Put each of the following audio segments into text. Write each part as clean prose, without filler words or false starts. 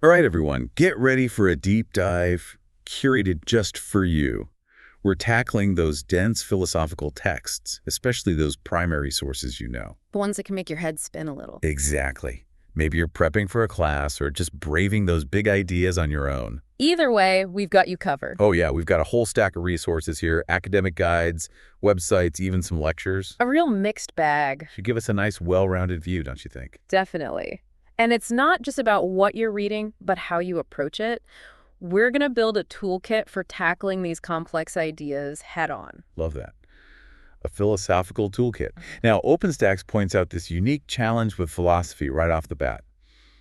All right, everyone, get ready for a deep dive curated just for you. We're tackling those dense philosophical texts, especially those primary sources you know. The ones that can make your head spin a little. Exactly. Maybe you're prepping for a class or just braving those big ideas on your own. Either way, we've got you covered. Oh yeah, we've got a whole stack of resources here, academic guides, websites, even some lectures. A real mixed bag. Should give us a nice, well-rounded view, don't you think? Definitely. And it's not just about what you're reading, but how you approach it. We're going to build a toolkit for tackling these complex ideas head on. Love that. A philosophical toolkit. Now, OpenStax points out this unique challenge with philosophy right off the bat.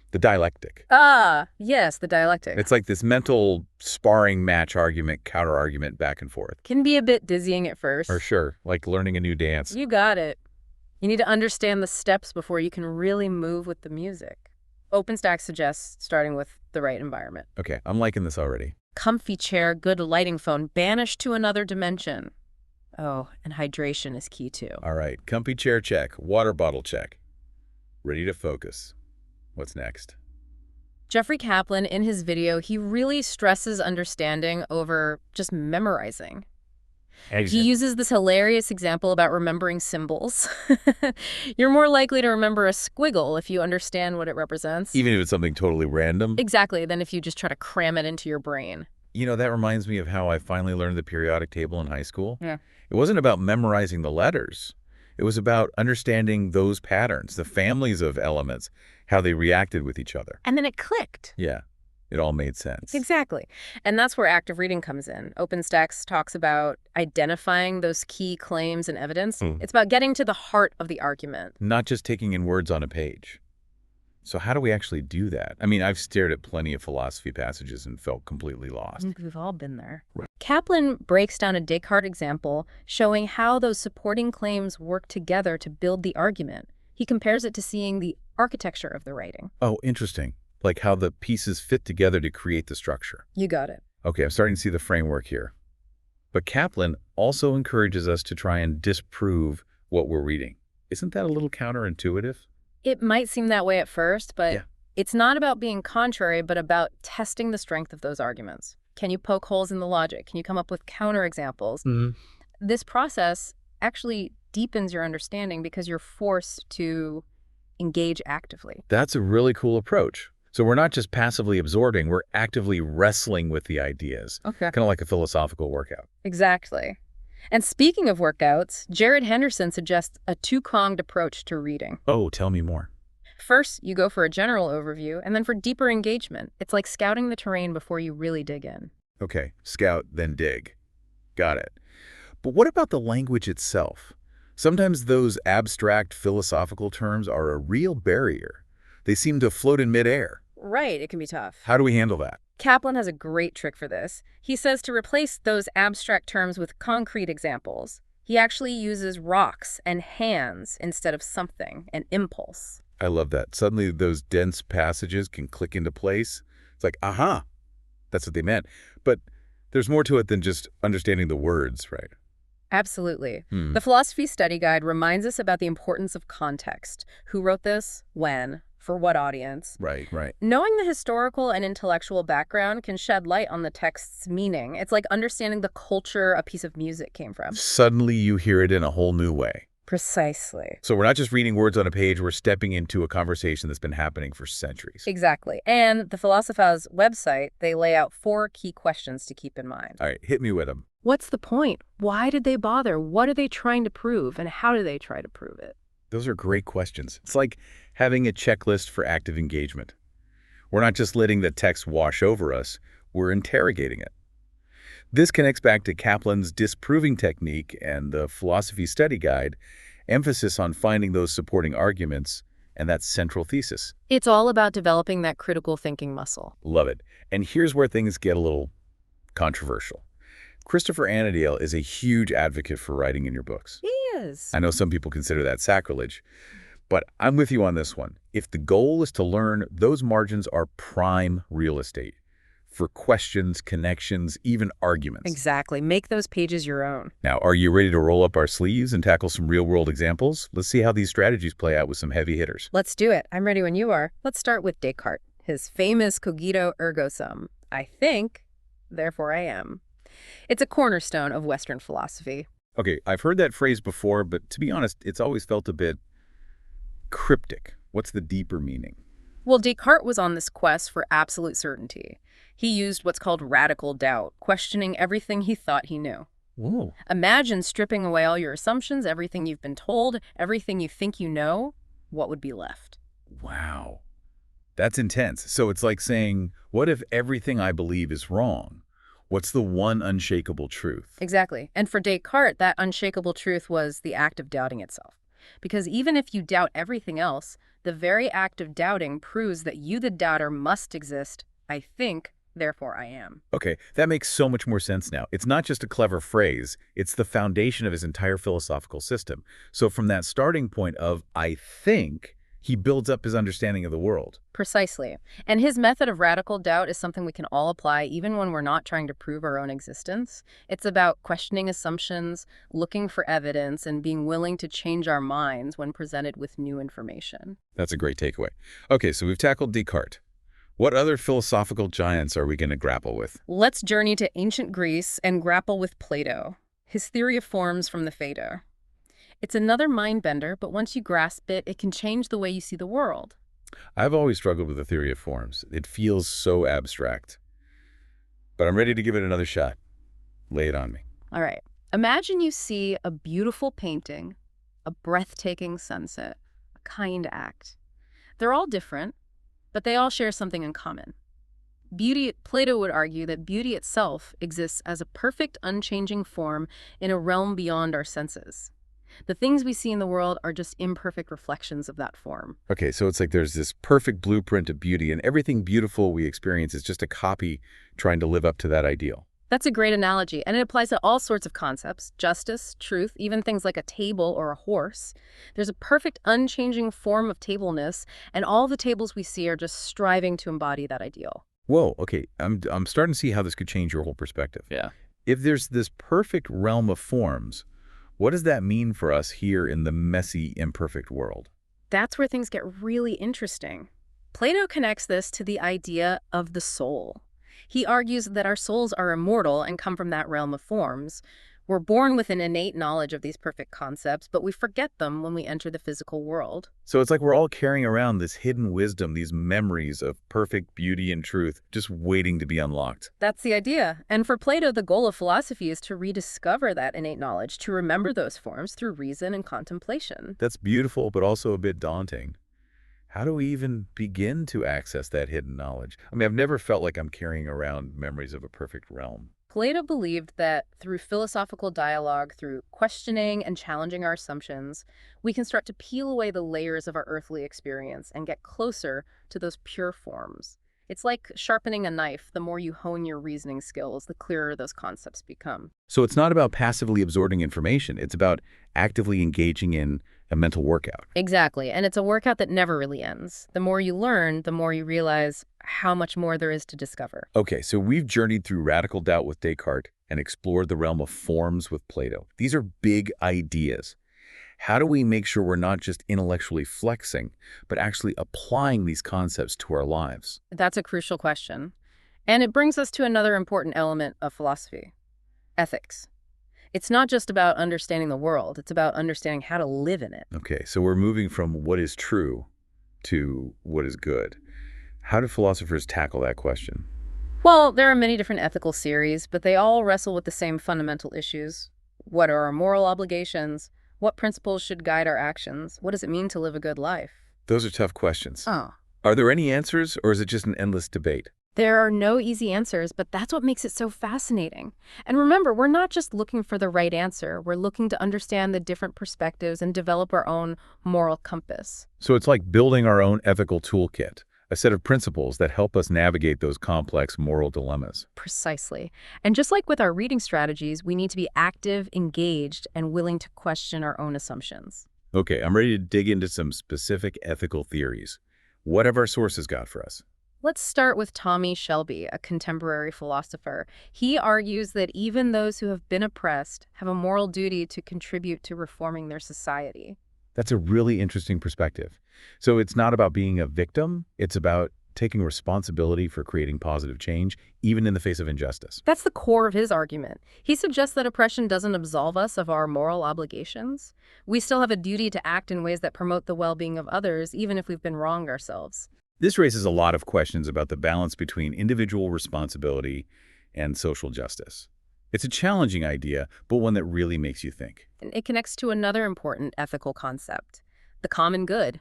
The dialectic. Ah, yes, the dialectic. It's like this mental sparring match argument, counter-argument back and forth. Can be a bit dizzying at first. For sure, like learning a new dance. You got it. You need to understand the steps before you can really move with the music. OpenStax suggests starting with the right environment. Okay, I'm liking this already. Comfy chair, good lighting, phone, banished to another dimension. Oh, and hydration is key too. All right, comfy chair check, water bottle check. Ready to focus. What's next? Jeffrey Kaplan, in his video, he really stresses understanding over just memorizing. He uses this hilarious example about remembering symbols. You're more likely to remember a squiggle if you understand what it represents. Even if it's something totally random? Exactly, than if you just try to cram it into your brain. You know, that reminds me of how I finally learned the periodic table in high school. Yeah. It wasn't about memorizing the letters. It was about understanding those patterns, the families of elements, how they reacted with each other. And then it clicked. Yeah, it all made sense. Exactly. And that's where active reading comes in. OpenStax talks about identifying those key claims and evidence. It's about getting to the heart of the argument. Not just taking in words on a page. So how do we actually do that? I mean, I've stared at plenty of philosophy passages and felt completely lost. We've all been there. Right. Kaplan breaks down a Descartes example showing how those supporting claims work together to build the argument. He compares it to seeing the architecture of the writing. Oh, interesting. Like how the pieces fit together to create the structure. You got it. Okay, I'm starting to see the framework here. But Kaplan also encourages us to try and disprove what we're reading. Isn't that a little counterintuitive? It might seem that way at first, but it's not about being contrary, but about testing the strength of those arguments. Can you poke holes in the logic? Can you come up with counterexamples? This process actually deepens your understanding because you're forced to engage actively. That's a really cool approach. So we're not just passively absorbing, we're actively wrestling with the ideas. Okay. Kind of like a philosophical workout. Exactly. And speaking of workouts, Jared Henderson suggests a two-pronged approach to reading. Oh, tell me more. First, you go for a general overview, and then for deeper engagement. It's like scouting the terrain before you really dig in. Okay, scout, then dig. Got it. But what about the language itself? Sometimes those abstract philosophical terms are a real barrier. They seem to float in midair. Right, it can be tough. How do we handle that? Kaplan has a great trick for this. He says to replace those abstract terms with concrete examples. He actually uses rocks and hands instead of something, an impulse. I love that. Suddenly those dense passages can click into place. It's like, aha, that's what they meant. But there's more to it than just understanding the words, right? Absolutely. The Philosophy Study Guide reminds us about the importance of context. Who wrote this? When? For what audience? Right. Knowing the historical and intellectual background can shed light on the text's meaning. It's like understanding the culture a piece of music came from. Suddenly you hear it in a whole new way. Precisely. So we're not just reading words on a page, we're stepping into a conversation that's been happening for centuries. Exactly. And the Philosopher's website, they lay out 4 key questions to keep in mind. All right, hit me with them. What's the point? Why did they bother? What are they trying to prove? And how do they try to prove it? Those are great questions. It's like having a checklist for active engagement. We're not just letting the text wash over us, we're interrogating it. This connects back to Kaplan's disproving technique and the Philosophy Study Guide, emphasis on finding those supporting arguments and that central thesis. It's all about developing that critical thinking muscle. Love it. And here's where things get a little controversial. Christopher Annandale is a huge advocate for writing in your books. He is. I know some people consider that sacrilege, but I'm with you on this one. If the goal is to learn, those margins are prime real estate for questions, connections, even arguments. Exactly. Make those pages your own. Now, are you ready to roll up our sleeves and tackle some real-world examples? Let's see how these strategies play out with some heavy hitters. Let's do it. I'm ready when you are. Let's start with Descartes. his famous cogito ergo sum. I think, therefore I am. It's a cornerstone of Western philosophy. Okay, I've heard that phrase before, but to be honest, it's always felt a bit cryptic. What's the deeper meaning? Well, Descartes was on this quest for absolute certainty. He used what's called radical doubt, questioning everything he thought he knew. Whoa. Imagine stripping away all your assumptions, everything you've been told, everything you think you know. What would be left? Wow. That's intense. So it's like saying, what if everything I believe is wrong? What's the one unshakable truth? Exactly. And for Descartes, that unshakable truth was the act of doubting itself. Because even if you doubt everything else, the very act of doubting proves that you, the doubter, must exist. I think, therefore I am. Okay, that makes so much more sense now. It's not just a clever phrase, it's the foundation of his entire philosophical system. So from that starting point of, I think, he builds up his understanding of the world. Precisely. And his method of radical doubt is something we can all apply even when we're not trying to prove our own existence. It's about questioning assumptions, looking for evidence, and being willing to change our minds when presented with new information. That's a great takeaway. Okay, so we've tackled Descartes. What other philosophical giants are we going to grapple with? Let's journey to ancient Greece and grapple with Plato, his theory of forms from the Phaedo. It's another mind-bender, but once you grasp it, it can change the way you see the world. I've always struggled with the theory of forms. It feels so abstract. But I'm ready to give it another shot. Lay it on me. All right. Imagine you see a beautiful painting, a breathtaking sunset, a kind act. They're all different, but they all share something in common. Plato would argue that beauty itself exists as a perfect, unchanging form in a realm beyond our senses. The things we see in the world are just imperfect reflections of that form. Okay, so it's like there's this perfect blueprint of beauty, and everything beautiful we experience is just a copy trying to live up to that ideal. That's a great analogy, and it applies to all sorts of concepts: justice, truth, even things like a table or a horse. There's a perfect, unchanging form of tableness, and all the tables we see are just striving to embody that ideal. Whoa, okay, I'm starting to see how this could change your whole perspective. Yeah. If there's this perfect realm of forms, what does that mean for us here in the messy, imperfect world? That's where things get really interesting. Plato connects this to the idea of the soul. He argues that our souls are immortal and come from that realm of forms. We're born with an innate knowledge of these perfect concepts, but we forget them when we enter the physical world. So it's like we're all carrying around this hidden wisdom, these memories of perfect beauty and truth, just waiting to be unlocked. That's the idea. And for Plato, the goal of philosophy is to rediscover that innate knowledge, to remember those forms through reason and contemplation. That's beautiful, but also a bit daunting. How do we even begin to access that hidden knowledge? I mean, I've never felt like I'm carrying around memories of a perfect realm. Plato believed that through philosophical dialogue, through questioning and challenging our assumptions, we can start to peel away the layers of our earthly experience and get closer to those pure forms. It's like sharpening a knife. The more you hone your reasoning skills, the clearer those concepts become. So it's not about passively absorbing information. It's about actively engaging in a mental workout. Exactly. And it's a workout that never really ends. The more you learn, the more you realize how much more there is to discover. Okay, so we've journeyed through radical doubt with Descartes and explored the realm of forms with Plato. These are big ideas. How do we make sure we're not just intellectually flexing, but actually applying these concepts to our lives? That's a crucial question. And it brings us to another important element of philosophy: ethics. It's not just about understanding the world, it's about understanding how to live in it. Okay, so we're moving from what is true to what is good. How do philosophers tackle that question? Well, there are many different ethical theories, but they all wrestle with the same fundamental issues. What are our moral obligations? What principles should guide our actions? What does it mean to live a good life? Those are tough questions. Oh. Are there any answers, or is it just an endless debate? There are no easy answers, but that's what makes it so fascinating. And remember, we're not just looking for the right answer. We're looking to understand the different perspectives and develop our own moral compass. So it's like building our own ethical toolkit, a set of principles that help us navigate those complex moral dilemmas. Precisely. And just like with our reading strategies, we need to be active, engaged, and willing to question our own assumptions. Okay, I'm ready to dig into some specific ethical theories. What have our sources got for us? Let's start with Tommy Shelby, a contemporary philosopher. He argues that even those who have been oppressed have a moral duty to contribute to reforming their society. That's a really interesting perspective. So it's not about being a victim, it's about taking responsibility for creating positive change, even in the face of injustice. That's the core of his argument. He suggests that oppression doesn't absolve us of our moral obligations. We still have a duty to act in ways that promote the well-being of others, even if we've been wronged ourselves. This raises a lot of questions about the balance between individual responsibility and social justice. It's a challenging idea, but one that really makes you think. And it connects to another important ethical concept, the common good.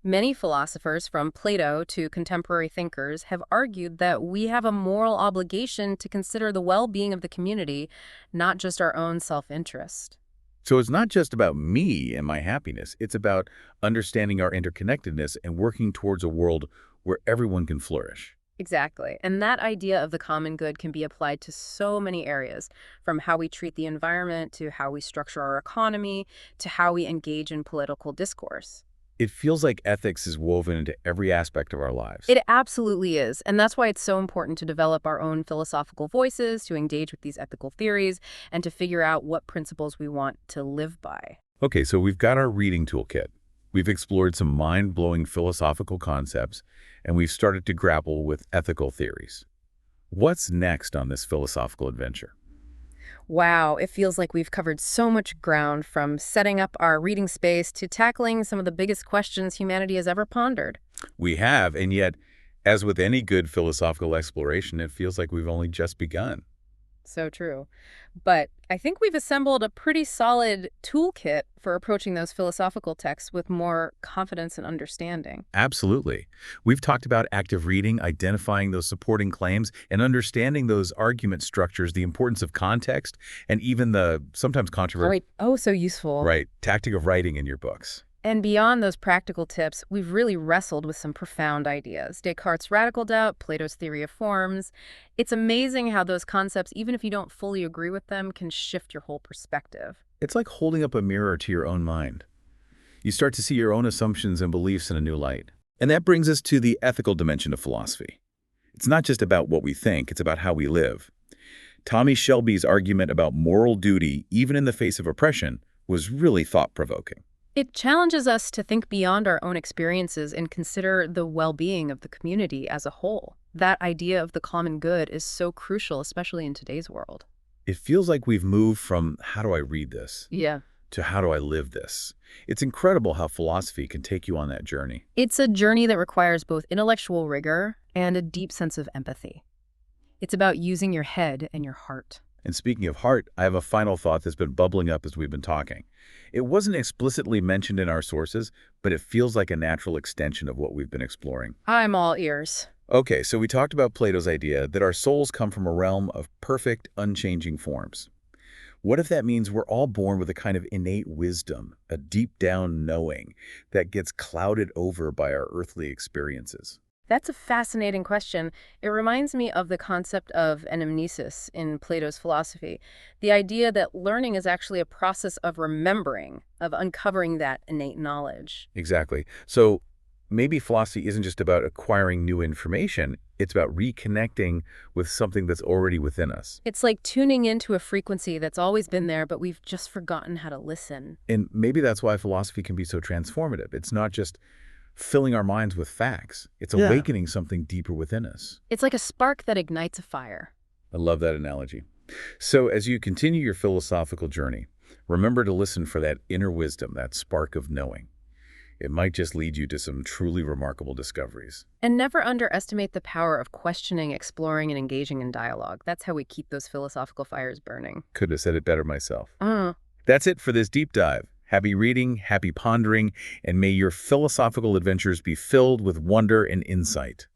Many philosophers, from Plato to contemporary thinkers, have argued that we have a moral obligation to consider the well-being of the community, not just our own self-interest. So it's not just about me and my happiness. It's about understanding our interconnectedness and working towards a world where everyone can flourish. Exactly. And that idea of the common good can be applied to so many areas, from how we treat the environment to how we structure our economy to how we engage in political discourse. It feels like ethics is woven into every aspect of our lives. It absolutely is. And that's why it's so important to develop our own philosophical voices, to engage with these ethical theories, and to figure out what principles we want to live by. Okay, so we've got our reading toolkit. We've explored some mind-blowing philosophical concepts, and we've started to grapple with ethical theories. What's next on this philosophical adventure? Wow, it feels like we've covered so much ground, from setting up our reading space to tackling some of the biggest questions humanity has ever pondered. We have, and yet, as with any good philosophical exploration, it feels like we've only just begun. So true. But I think we've assembled a pretty solid toolkit for approaching those philosophical texts with more confidence and understanding. Absolutely. We've talked about active reading, identifying those supporting claims, and understanding those argument structures, the importance of context, and even the sometimes controversial, Right. Oh, so useful. right, tactic of writing in your books. And beyond those practical tips, we've really wrestled with some profound ideas. Descartes' radical doubt, Plato's theory of forms. It's amazing how those concepts, even if you don't fully agree with them, can shift your whole perspective. It's like holding up a mirror to your own mind. You start to see your own assumptions and beliefs in a new light. And that brings us to the ethical dimension of philosophy. It's not just about what we think, it's about how we live. Tommy Shelby's argument about moral duty, even in the face of oppression, was really thought-provoking. It challenges us to think beyond our own experiences and consider the well-being of the community as a whole. That idea of the common good is so crucial, especially in today's world. It feels like we've moved from how do I read this Yeah. to how do I live this. It's incredible how philosophy can take you on that journey. It's a journey that requires both intellectual rigor and a deep sense of empathy. It's about using your head and your heart. And speaking of heart, I have a final thought that's been bubbling up as we've been talking. It wasn't explicitly mentioned in our sources, but it feels like a natural extension of what we've been exploring. I'm all ears. Okay, so we talked about Plato's idea that our souls come from a realm of perfect, unchanging forms. What if that means we're all born with a kind of innate wisdom, a deep-down knowing that gets clouded over by our earthly experiences? That's a fascinating question. It reminds me of the concept of anamnesis in Plato's philosophy, the idea that learning is actually a process of remembering, of uncovering that innate knowledge. Exactly. So maybe philosophy isn't just about acquiring new information, it's about reconnecting with something that's already within us. It's like tuning into a frequency that's always been there, but we've just forgotten how to listen. And maybe that's why philosophy can be so transformative. It's not just filling our minds with facts. It's awakening something deeper within us. It's like a spark that ignites a fire. I love that analogy. So as you continue your philosophical journey, remember to listen for that inner wisdom, that spark of knowing. It might just lead you to some truly remarkable discoveries. And never underestimate the power of questioning, exploring, and engaging in dialogue. That's how we keep those philosophical fires burning. Couldn't have said it better myself. That's it for this deep dive. Happy reading, happy pondering, and may your philosophical adventures be filled with wonder and insight.